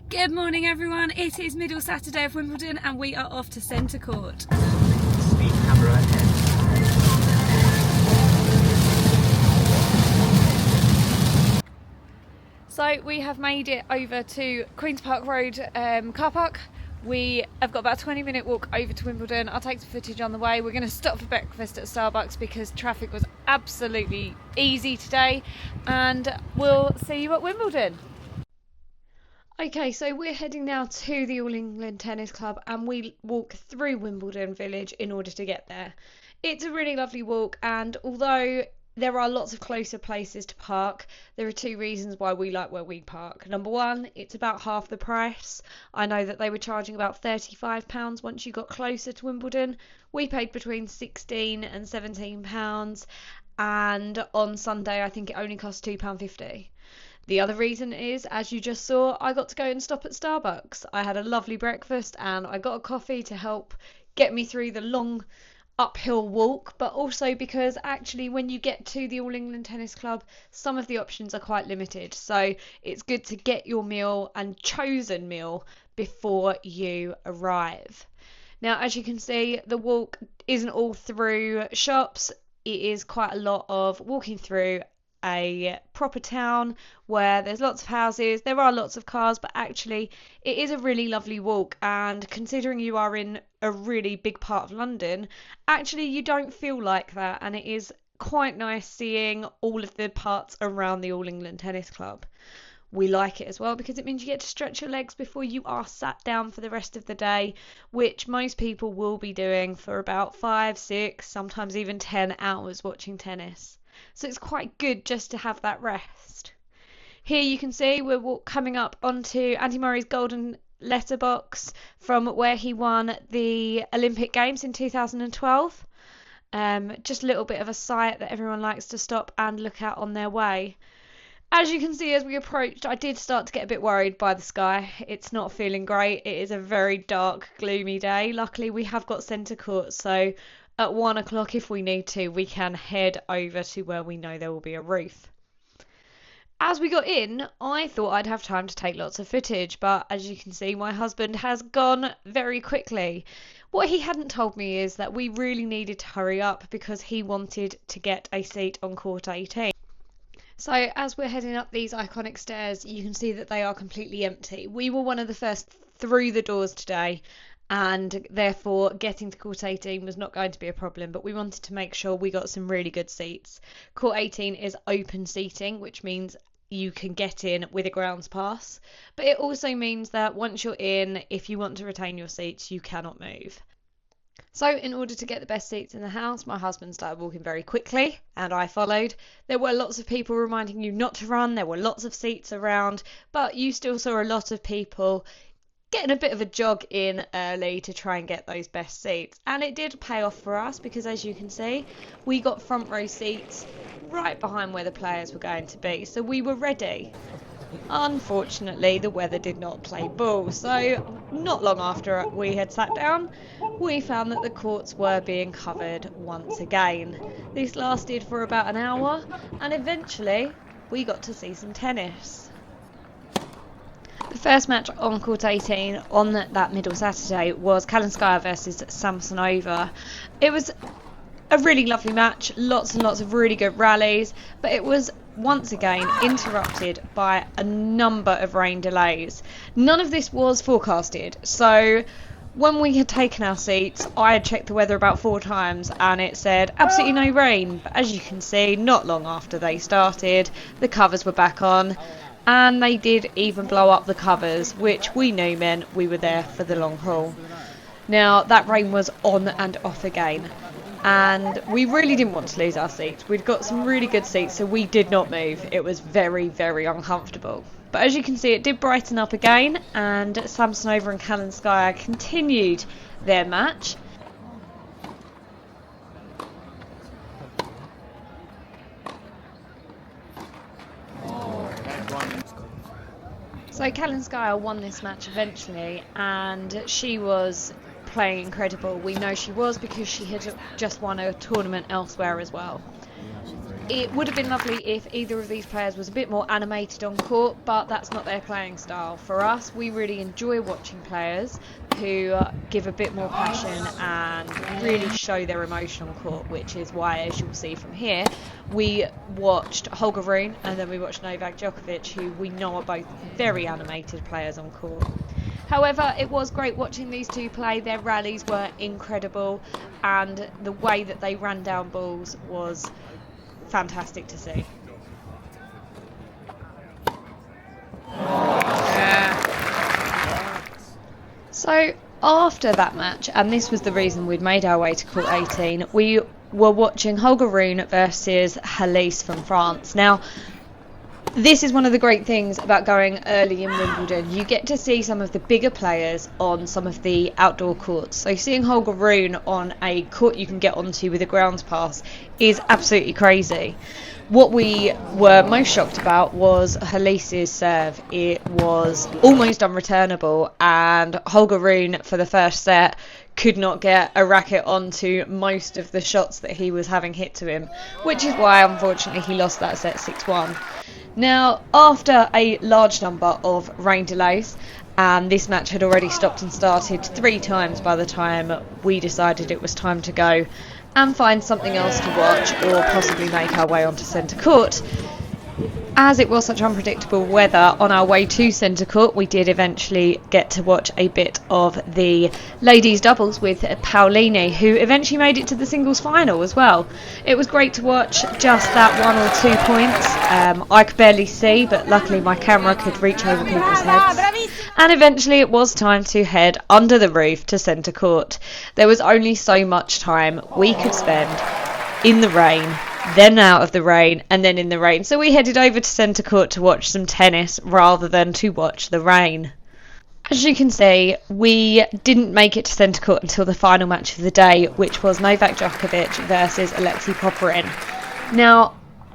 Good morning everyone, it is middle Saturday of Wimbledon and we are off to centre court. Speed camera ahead. So we have made it over to Queen's Park Road car park. We have got about a 20-minute walk over to Wimbledon. I'll take some footage on the way. We're going to stop for breakfast at Starbucks because traffic was absolutely easy today, and we'll see you at Wimbledon. Okay, so we're heading now to the All England Tennis Club and we walk through Wimbledon Village in order to get there. It's a really lovely walk, and although there are lots of closer places to park, there are two reasons why we like where we park. Number one, it's about half the price. I know that they were charging about £35 once you got closer to Wimbledon. We paid between £16 and £17, and on Sunday I think it only cost £2.50. The other reason is, as you just saw, I got to go and stop at Starbucks. I had a lovely breakfast and I got a coffee to help get me through the long uphill walk, but also because actually when you get to the All England Tennis Club, some of the options are quite limited. So it's good to get your meal and chosen meal before you arrive. Now, as you can see, the walk isn't all through shops. It is quite a lot of walking through a proper town where there's lots of houses, there are lots of cars, but actually it is a really lovely walk, and considering you are in a really big part of London, actually you don't feel like that, and it is quite nice seeing all of the parts around the All England Tennis Club. We like it as well because it means you get to stretch your legs before you are sat down for the rest of the day, which most people will be doing for about 5, 6, sometimes even 10 hours watching tennis. So it's quite good just to have that rest. Here you can see we're coming up onto Andy Murray's golden letterbox from where he won the Olympic Games in 2012. Just a little bit of a sight that everyone likes to stop and look at on their way. As you can see, as we approached, I did start to get a bit worried by the sky. It's not feeling great. It is a very dark, gloomy day. Luckily, we have got centre court, so at 1 o'clock, if we need to, we can head over to where we know there will be a roof. As we got in, I thought I'd have time to take lots of footage, but as you can see, my husband has gone very quickly. What he hadn't told me is that we really needed to hurry up because he wanted to get a seat on court 18. So as we're heading up these iconic stairs, you can see that they are completely empty. We were one of the first through the doors today, and therefore getting to court 18 was not going to be a problem, but we wanted to make sure we got some really good seats. Court 18 is open seating, which means you can get in with a grounds pass, but it also means that once you're in, if you want to retain your seats, you cannot move. So in order to get the best seats in the house, my husband started walking very quickly and I followed. There were lots of people reminding you not to run, there were lots of seats around, but you still saw a lot of people getting a bit of a jog in early to try and get those best seats. And it did pay off for us because, as you can see, we got front row seats right behind where the players were going to be. So we were ready. Unfortunately, the weather did not play ball. So not long after we had sat down, we found that the courts were being covered once again. This lasted for about an hour and eventually we got to see some tennis. The first match on court 18 on that middle Saturday was Kalinskaya versus Samsonova. It was a really lovely match, lots and lots of really good rallies, but it was once again interrupted by a number of rain delays. None of this was forecasted, so when we had taken our seats, I had checked the weather about 4 times and it said absolutely no rain, but as you can see, not long after they started, the covers were back on. And they did even blow up the covers, which we knew meant we were there for the long haul. Now, that rain was on and off again, and we really didn't want to lose our seats. We'd got some really good seats, so we did not move. It was very, very uncomfortable. But as you can see, it did brighten up again, and Samsonova and Kalinskaya continued their match. So Kalinskaya won this match eventually, and she was playing incredible. We know she was because she had just won a tournament elsewhere as well. It would have been lovely if either of these players was a bit more animated on court, but that's not their playing style. For us, we really enjoy watching players who give a bit more passion and really show their emotion on court, which is why, as you'll see from here, we watched Holger Rune and then we watched Novak Djokovic, who we know are both very animated players on court. However, it was great watching these two play. Their rallies were incredible, and the way that they ran down balls was fantastic to see. So after that match, and this was the reason we'd made our way to court 18, we were watching Holger Rune versus Halys from France. Now, this is one of the great things about going early in Wimbledon. You get to see some of the bigger players on some of the outdoor courts. So seeing Holger Rune on a court you can get onto with a grounds pass is absolutely crazy. What we were most shocked about was Halys's serve. It was almost unreturnable, and Holger Rune for the first set could not get a racket onto most of the shots that he was having hit to him, which is why unfortunately he lost that set 6-1. Now, after a large number of rain delays, and this match had already stopped and started 3 times by the time we decided it was time to go and find something else to watch or possibly make our way onto centre court. As it was such unpredictable weather on our way to centre court, we did eventually get to watch a bit of the ladies' doubles with Paulini, who eventually made it to the singles final as well. It was great to watch just that 1 or 2 points. I could barely see, but luckily my camera could reach over people's heads. And eventually it was time to head under the roof to centre court. There was only so much time we could spend in the rain, then out of the rain, and then in the rain. So we headed over to centre court to watch some tennis rather than to watch the rain. As you can see, we didn't make it to centre court until the final match of the day, which was Novak Djokovic versus Alexei Popyrin. Now,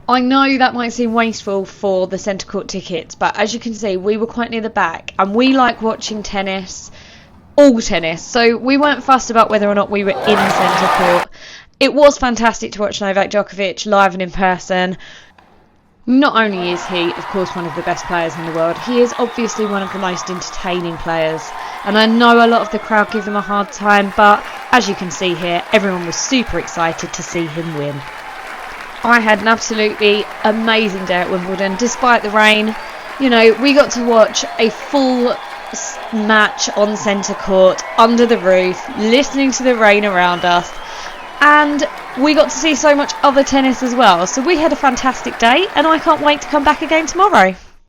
I know that might seem wasteful for the centre court tickets, but as you can see, we were quite near the back, and we like watching tennis, all tennis, so we weren't fussed about whether or not we were in centre court. It was fantastic to watch Novak Djokovic live and in person. Not only is he, of course, one of the best players in the world, he is obviously one of the most entertaining players. And I know a lot of the crowd give him a hard time, but as you can see here, everyone was super excited to see him win. I had an absolutely amazing day at Wimbledon, despite the rain. You know, we got to watch a full match on centre court, under the roof, listening to the rain around us. And we got to see so much other tennis as well. So we had a fantastic day, and I can't wait to come back again tomorrow.